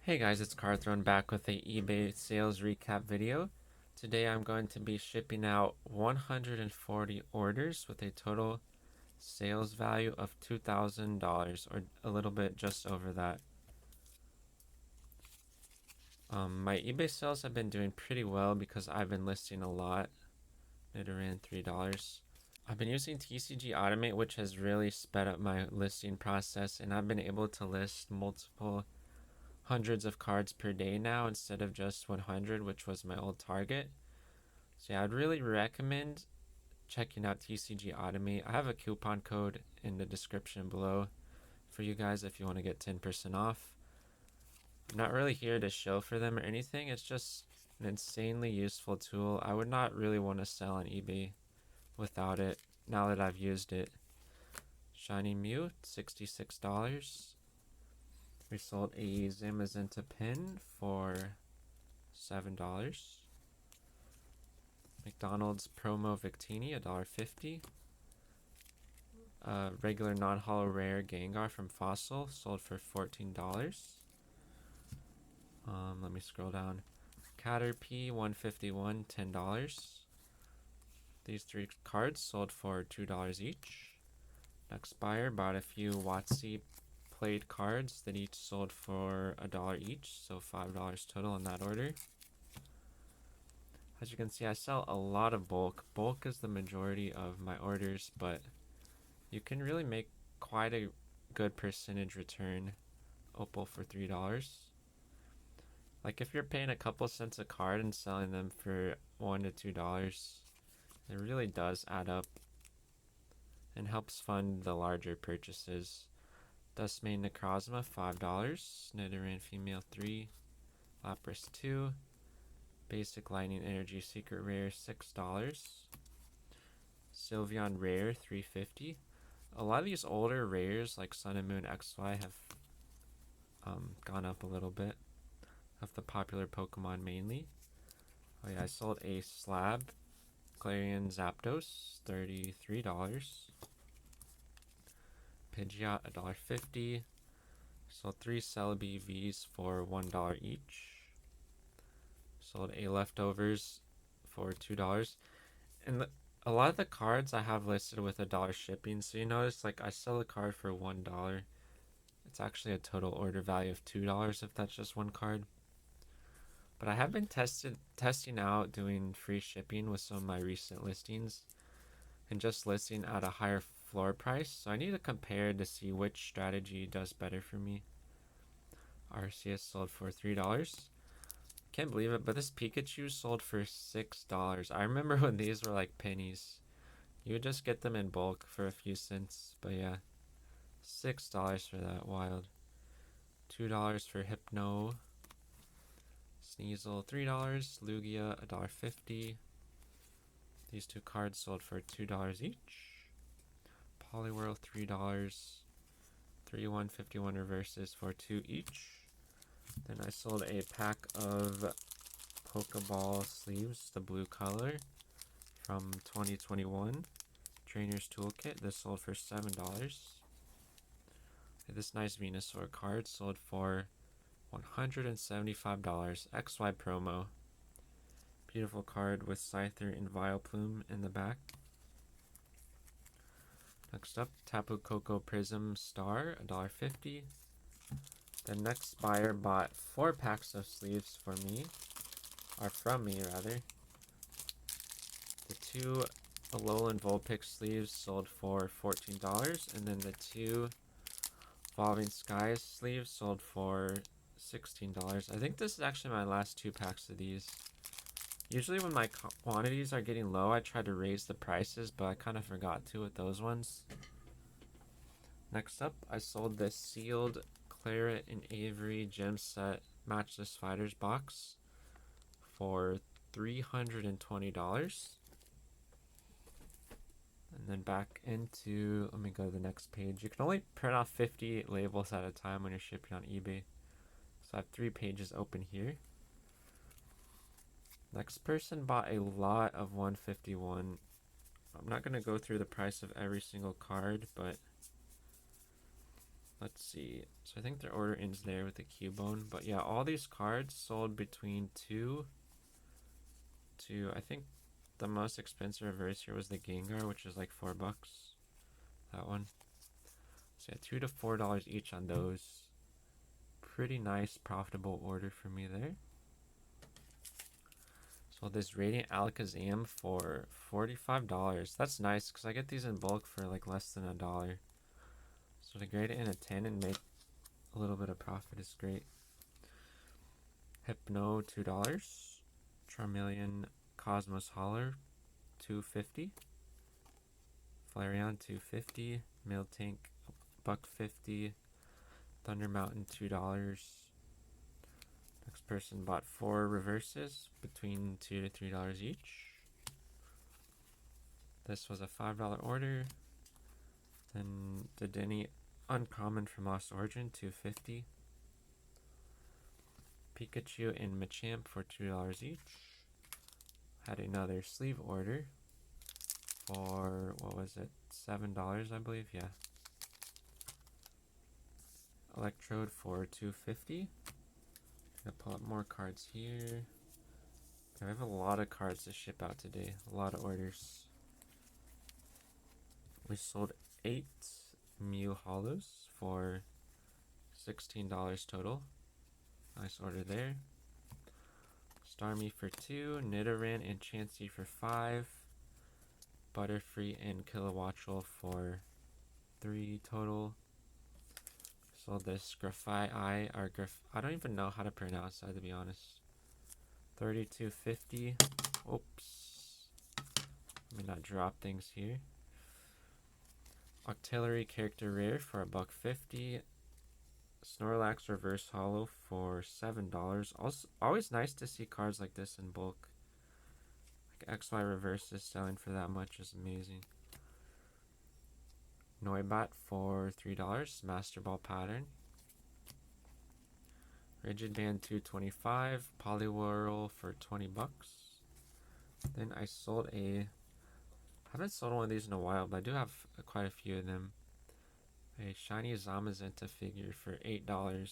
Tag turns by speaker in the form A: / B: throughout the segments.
A: Hey guys, it's Carthron back with a eBay sales recap video. Today I'm going to be shipping out 140 orders with a total sales value of $2,000 or a little bit just over that. My eBay sales have been doing pretty well because I've been listing a lot. It around $3. I've been using TCG Automate, which has really sped up my listing process, and I've been able to list multiple hundreds of cards per day now instead of just 100, which was my old target. So yeah, I'd really recommend checking out TCG Automate. I have a coupon code in the description below for you guys if you want to get 10% off. I'm not really here to show for them or anything. It's just an insanely useful tool. I would not really want to sell on eBay without it now that I've used it. Shiny Mew, $66. We sold a Zamazenta pin for $7. McDonald's promo Victini, $1.50. Regular non-hollow rare Gengar from Fossil sold for $14. Let me scroll down. Caterpie 151, $10. These three cards sold for $2 each. Next buyer bought a few WotC played cards that each sold for $1 each, so $5 total in that order. As you can see, I sell a lot of bulk. Bulk is the majority of my orders, but you can really make quite a good percentage return Opal for $3. Like if you're paying a couple cents a card and selling them for $1 to $2, it really does add up and helps fund the larger purchases. Dustmane Necrozma, $5. Nidoran Female 3. Lapras 2. Basic Lightning Energy Secret Rare, $6. Sylveon Rare, $3.50. A lot of these older rares like Sun and Moon XY have gone up a little bit of the popular Pokemon mainly. Oh yeah, I sold a slab Clarion Zapdos, $33. Pidgeot, $1.50. Sold 3 Celebi Vs for $1 each. Sold a leftovers for $2. And a lot of the cards I have listed with $1 shipping. So you notice like I sell a card for $1. It's actually a total order value of $2 if that's just one card. But I have been testing out doing free shipping with some of my recent listings and just listing at a higher floor price. So I need to compare to see which strategy does better for me. Arceus sold for $3. Can't believe it, but this Pikachu sold for $6. I remember when these were like pennies. You would just get them in bulk for a few cents. But yeah, $6 for that, wild. $2 for Hypno. Sneasel, $3. Lugia, $1.50. These two cards sold for $2 each. Poliwhirl, $3. 3 151 reverses for 2 each. Then I sold a pack of Pokeball sleeves, the blue color, from 2021. Trainer's Toolkit, this sold for $7. This nice Venusaur card sold for $175. XY promo. Beautiful card with Scyther and Vileplume in the back. Next up, Tapu Koko Prism Star, $1.50. The next buyer bought 4 packs of sleeves for me, or from me rather. The 2 Alolan Vulpix sleeves sold for $14, and then the 2 Evolving Skies sleeves sold for $16. I think this is actually my last 2 packs of these. Usually when my quantities are getting low, I try to raise the prices, but I kind of forgot to with those ones. Next up, I sold this sealed Claret and Avery Gem Set Matchless Fighters box for $320. And then back into, let me go to the next page. You can only print off 50 labels at a time when you're shipping on eBay. So I have 3 pages open here. Next person bought a lot of 151. I'm not going to go through the price of every single card, but let's see. So I think their order ends there with the Cubone. But yeah, all these cards sold between 2 to, I think the most expensive reverse here was the Gengar, which is like $4. That one. So yeah, $2 to $4 each on those. Pretty nice, profitable order for me there. So this Radiant Alakazam for $45. That's nice because I get these in bulk for like less than $1. So to grade it in a 10 and make a little bit of profit is great. Hypno $2. Charmeleon Cosmos Holler $2.50. Flareon $2.50. Miltank $1.50. Thunder Mountain $2. Next person bought 4 reverses between $2 to $3 each. This was a $5 order. Then the Denny Uncommon from Lost Origin $2.50. Pikachu and Machamp for $2 each. Had another sleeve order for, what was it, $7 I believe, yeah. Electrode for $2.50. Gonna pull up more cards here. I have a lot of cards to ship out today, a lot of orders. We sold 8 Mew Hollows for $16 total. Nice order there. Starmie for 2, Nidoran and Chansey for 5, Butterfree and Kilowattrel for 3 total. Sold this Grafai or I don't even know how to pronounce that, to be honest. $32.50. Oops. Let me not drop things here. Octillery Character Rare for $1.50. Snorlax Reverse Hollow for $7. Also, always nice to see cards like this in bulk. Like XY Reverses selling for that much is amazing. Noibat for $3. Master Ball Pattern. Rigid Band $2.25. Poliwhirl for $20. Then I sold I haven't sold one of these in a while, but I do have quite a few of them. A shiny Zamazenta figure for $8.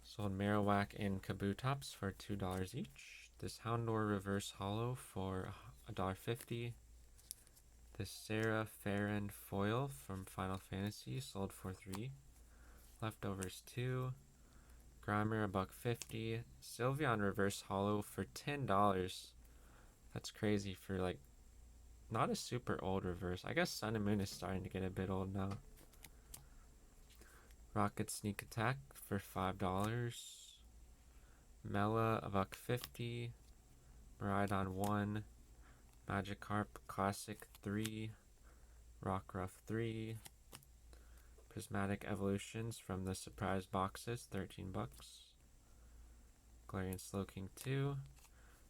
A: Sold Marowak and Kabutops for $2 each. This Houndour Reverse Hollow for $1.50. This Sarah Farron Foil from Final Fantasy sold for $3. Leftovers 2. Grimer $1.50. Sylveon Reverse Hollow for $10. That's crazy for like not a super old reverse. I guess Sun and Moon is starting to get a bit old now. Rocket Sneak Attack for $5. Mela $1.50. Miraidon 1. Magikarp Classic 3. Rockruff 3. Prismatic Evolutions from the surprise boxes, $13. Galarian Slowking 2.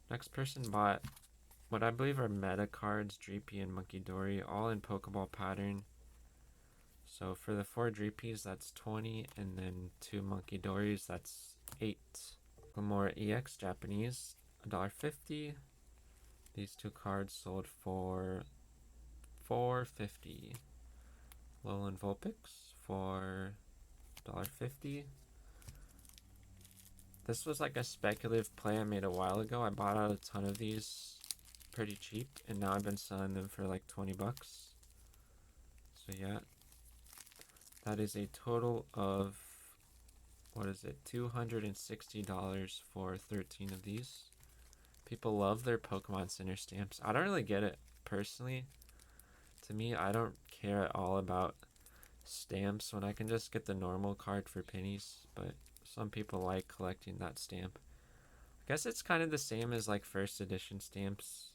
A: Next person bought what I believe are meta cards, Dreepy and Munkidori, all in Pokeball pattern. So for the 4 Dreepies, that's 20, and then 2 Munkidoris, that's 8. More EX Japanese, $1.50. These 2 cards sold for $4.50. Lowland Vulpix for $1.50. This was like a speculative play I made a while ago. I bought out a ton of these pretty cheap, and now I've been selling them for like $20. So yeah, that is a total of, what is it, $260 for 13 of these. People love their Pokemon Center stamps. I don't really get it personally. To me, I don't care at all about stamps when I can just get the normal card for pennies, but some people like collecting that stamp. I guess it's kind of the same as like first edition stamps.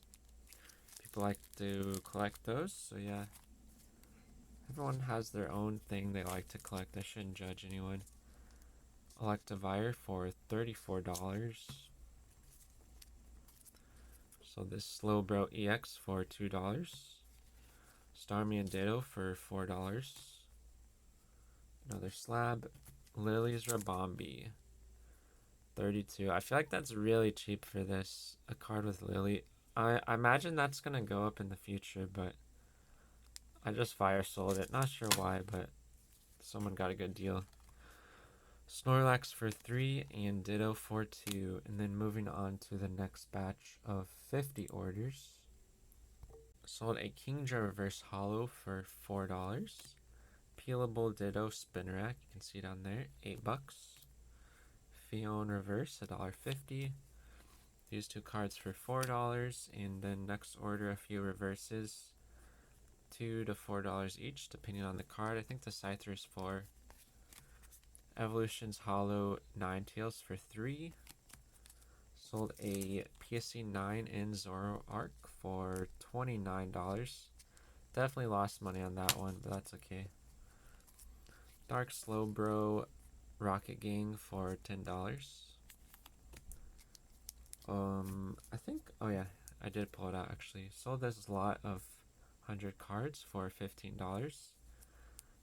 A: People like to collect those, so yeah. Everyone has their own thing they like to collect. I shouldn't judge anyone. Electivire for $34. So this Slowbro EX for $2. Starmie and Ditto for $4. Another slab. Lily's Rabombi, $32. I feel like that's really cheap for this. A card with Lily. I imagine that's going to go up in the future, but I just fire sold it. Not sure why, but someone got a good deal. Snorlax for 3 and Ditto for 2. And then moving on to the next batch of 50 orders. Sold a Kingdra Reverse Hollow for $4. Peelable Ditto Spin Rack, you can see down there, $8. Fion Reverse, $1.50. These two cards for $4. And then next order, a few reverses, $2 to $4 each, depending on the card. I think the Scyther is 4. Evolution's Hollow Ninetales for 3. Sold a PSC 9 and Zoro Arc for $29. Definitely lost money on that one, but that's okay. Dark Slowbro Rocket Gang for $10. I think, oh yeah, I did pull it out actually. Sold this lot of 100 cards for $15.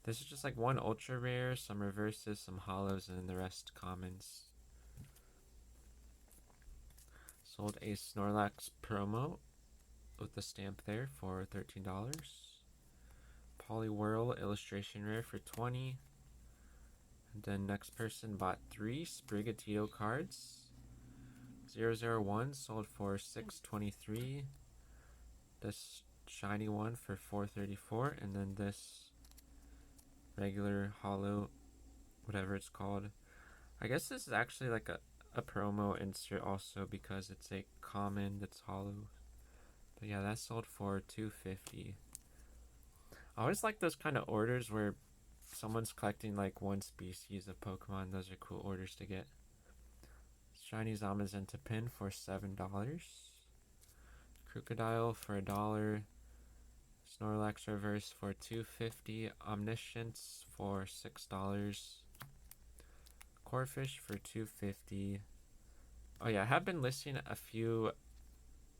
A: This is just like one ultra rare, some reverses, some hollows, and then the rest commons. Sold a Snorlax promo with the stamp there for $13. Poliwhirl illustration rare for $20. And then next person bought 3 Sprigatito cards. 001 sold for $6.23. This shiny one for $4.34, and then this regular hollow, whatever it's called. I guess this is actually like a promo insert also because it's a common that's hollow. But yeah, that sold for $2.50. I always like those kind of orders where someone's collecting like one species of Pokemon. Those are cool orders to get. Shiny Zamazenta pin for $7. Crocodile for $1. Snorlax reverse for $2.50. Omniscience for $6. Corphish for $2.50. Oh yeah, I have been listing a few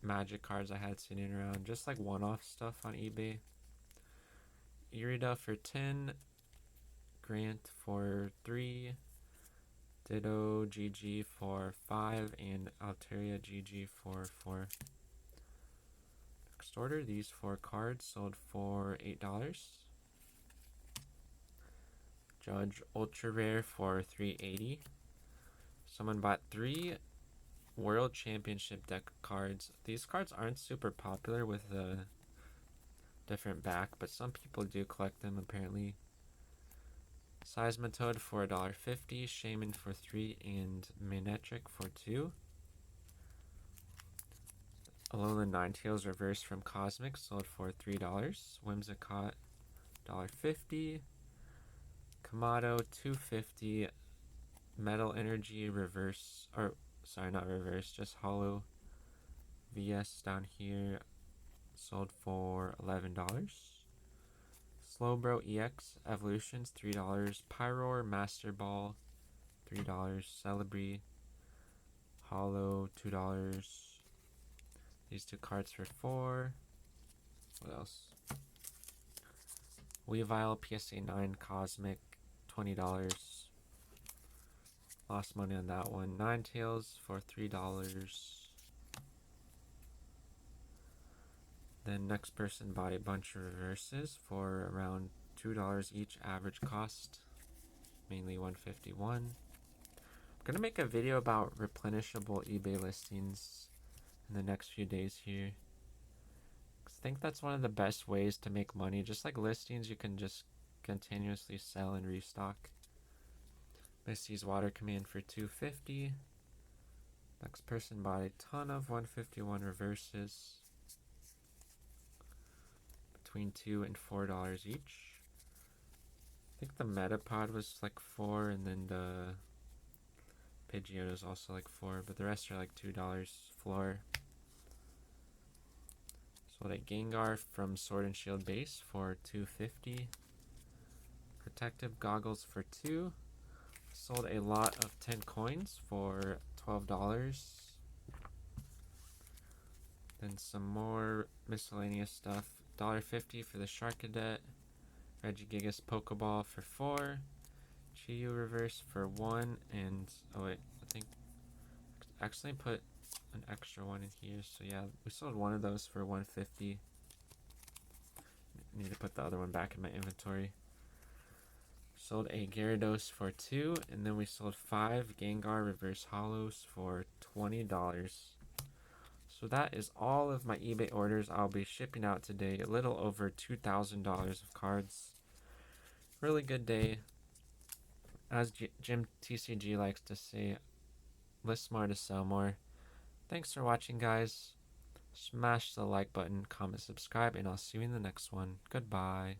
A: magic cards I had sitting around, just like one-off stuff on eBay. Irida for 10. Grant for 3. Ditto GG for 5. And Alteria GG for 4. Next order, these 4 cards sold for $8. Judge Ultra Rare for $3.80. Someone bought 3 World Championship deck cards. These cards aren't super popular with the different back, but some people do collect them apparently. Seismitoad for $1.50, Shaman for 3, and Manectric for 2. Alolan Ninetales reverse from Cosmic sold for $3. Whimsicott $1.50. Kamado $2.50. Metal Energy reverse, or sorry, not reverse, just hollow VS down here sold for $11. Slowbro EX Evolutions $3. Pyroar Master Ball $3. Celebi Hollow $2. These 2 cards for 4. What else? Weavile PSA 9 Cosmic $20. Lost money on that one. Ninetales for $3. Then next person bought a bunch of reverses for around $2 each average cost, mainly $1.51. I'm gonna make a video about replenishable eBay listings in the next few days here. I think that's one of the best ways to make money. Just like listings, you can just continuously sell and restock. Misty's Water Command for $2.50. Next person bought a ton of 151 reverses. Between $2 and $4 each. I think the Metapod was like 4, and then the Pidgeotto is also like 4, but the rest are like $2 floor. Sold a Gengar from Sword and Shield base for $2.50. Protective Goggles for 2. Sold a lot of 10 coins for $12. Then some more miscellaneous stuff. $1.50 for the Sharkadet. Regigigas Pokeball for 4. Chiyu reverse for 1. And oh wait, I think I accidentally put an extra one in here. So yeah, we sold one of those for $1.50. need to put the other one back in my inventory. Sold a Gyarados for 2, and then we sold 5 Gengar Reverse Hollows for $20. So that is all of my eBay orders I'll be shipping out today. A little over $2,000 of cards. Really good day. As Jim TCG likes to say, list more to sell more. Thanks for watching, guys. Smash the like button, comment, subscribe, and I'll see you in the next one. Goodbye.